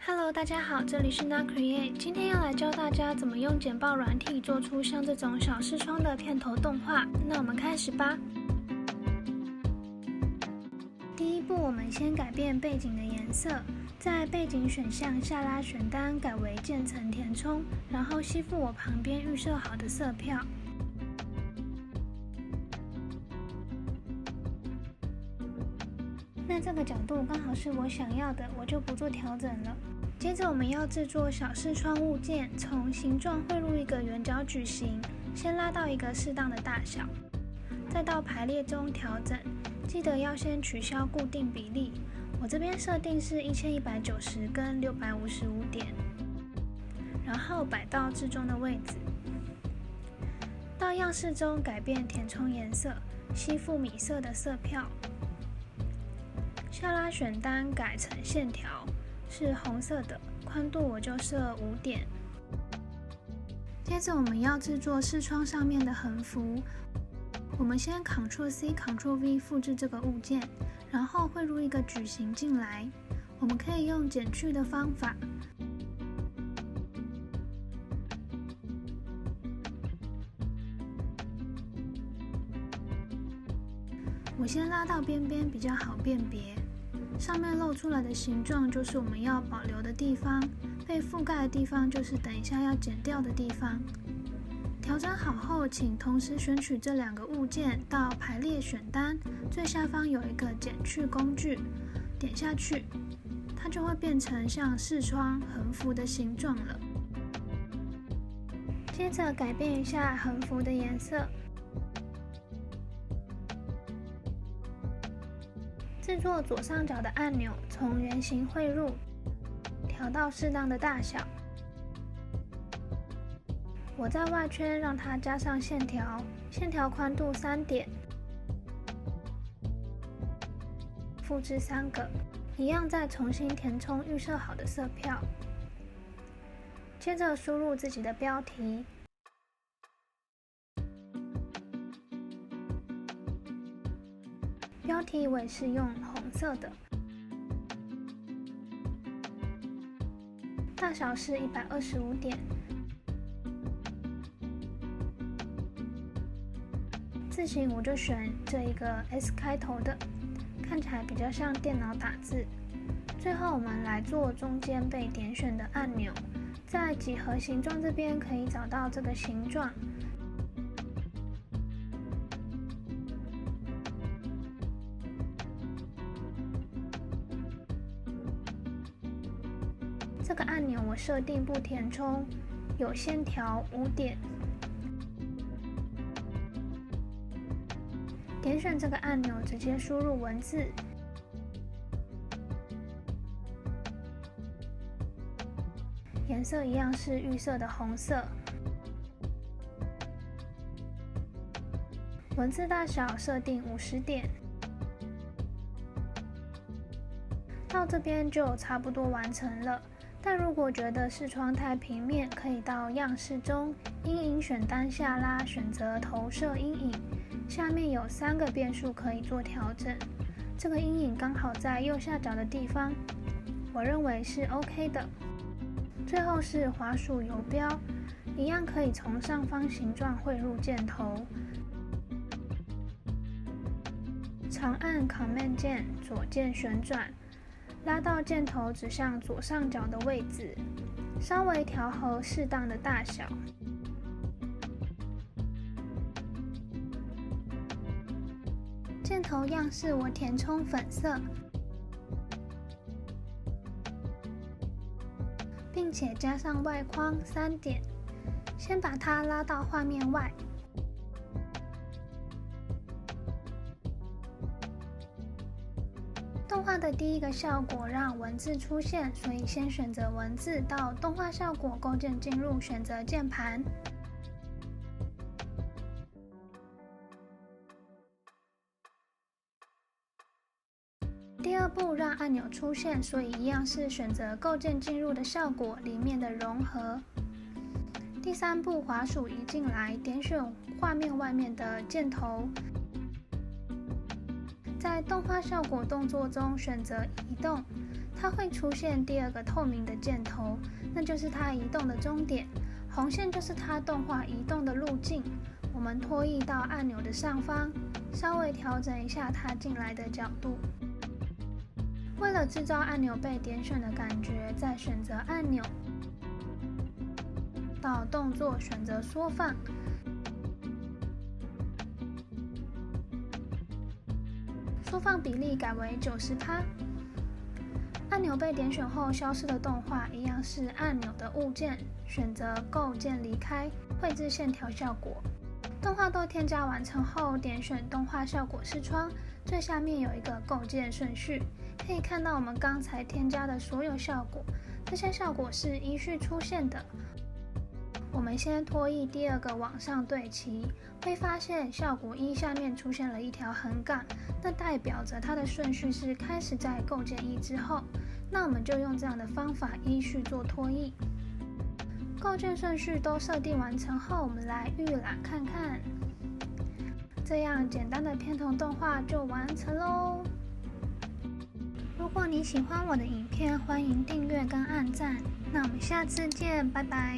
Hello， 大家好，这里是 NotCreate， 今天要来教大家怎么用简报软体做出像这种小视窗的片头动画。那我们开始吧。第一步，我们先改变背景的颜色，在背景选项下拉选单改为渐层填充，然后吸附我旁边预设好的色票。那这个角度刚好是我想要的，我就不做调整了。接着我们要制作小视窗物件，从形状汇入一个圆角矩形，先拉到一个适当的大小，再到排列中调整，记得要先取消固定比例，我这边设定是1190跟655点，然后摆到置中的位置。到样式中改变填充颜色，吸附米色的色票，下拉选单改成线条，是红色的，宽度我就设5点。接着我们要制作视窗上面的横幅，我们先 Ctrl+C、Ctrl+V 复制这个物件，然后汇入一个矩形进来。我们可以用减去的方法，我先拉到边边比较好辨别。上面露出来的形状就是我们要保留的地方，被覆盖的地方就是等一下要剪掉的地方。调整好后，请同时选取这两个物件，到排列选单最下方有一个减去工具，点下去，它就会变成像视窗横幅的形状了。接着改变一下横幅的颜色。制作左上角的按钮，从圆形汇入，调到适当的大小。我在外圈让它加上线条，线条宽度3点，复制3个，一样再重新填充预设好的色票。接着输入自己的标题。标题我也是用红色的，大小是125点，字型我就选这一个 S 开头的，看起来比较像电脑打字。最后我们来做中间被点选的按钮，在几何形状这边可以找到这个形状。这个按钮我设定不填充，有线条5点。点选这个按钮，直接输入文字。颜色一样是预设的红色。文字大小设定50点。到这边就差不多完成了。但如果觉得视窗太平面，可以到样式中阴影选单下拉，选择投射阴影，下面有3个变数可以做调整。这个阴影刚好在右下角的地方，我认为是 OK 的。最后是滑鼠游标，一样可以从上方形状汇入箭头，长按 Command 键，左键旋转。拉到箭头指向左上角的位置，稍微调和适当的大小。箭头样式我填充粉色，并且加上外框3点，先把它拉到画面外。动画的第一个效果让文字出现，所以先选择文字，到动画效果构件进入，选择键盘。第二步让按钮出现，所以一样是选择构件进入的效果里面的融合。第三步滑鼠移进来，点选画面外面的箭头。在动画效果动作中选择移动，它会出现第二个透明的箭头，那就是它移动的终点。红线就是它动画移动的路径。我们拖曳到按钮的上方，稍微调整一下它进来的角度。为了制造按钮被点选的感觉，再选择按钮，到动作选择缩放，缩放比例改为90%。按钮被点选后消失的动画一样是按钮的物件，选择构件离开，绘制线条效果。动画都添加完成后，点选动画效果视窗，最下面有一个构件顺序，可以看到我们刚才添加的所有效果，这些效果是依序出现的。我们先拖曳第二个往上对齐，会发现效果1下面出现了一条横杠，那代表着它的顺序是开始在构件1之后。那我们就用这样的方法依序做拖曳。构件顺序都设定完成后，我们来预览看看。这样简单的片头动画就完成咯。如果你喜欢我的影片，欢迎订阅跟按赞。那我们下次见，拜拜。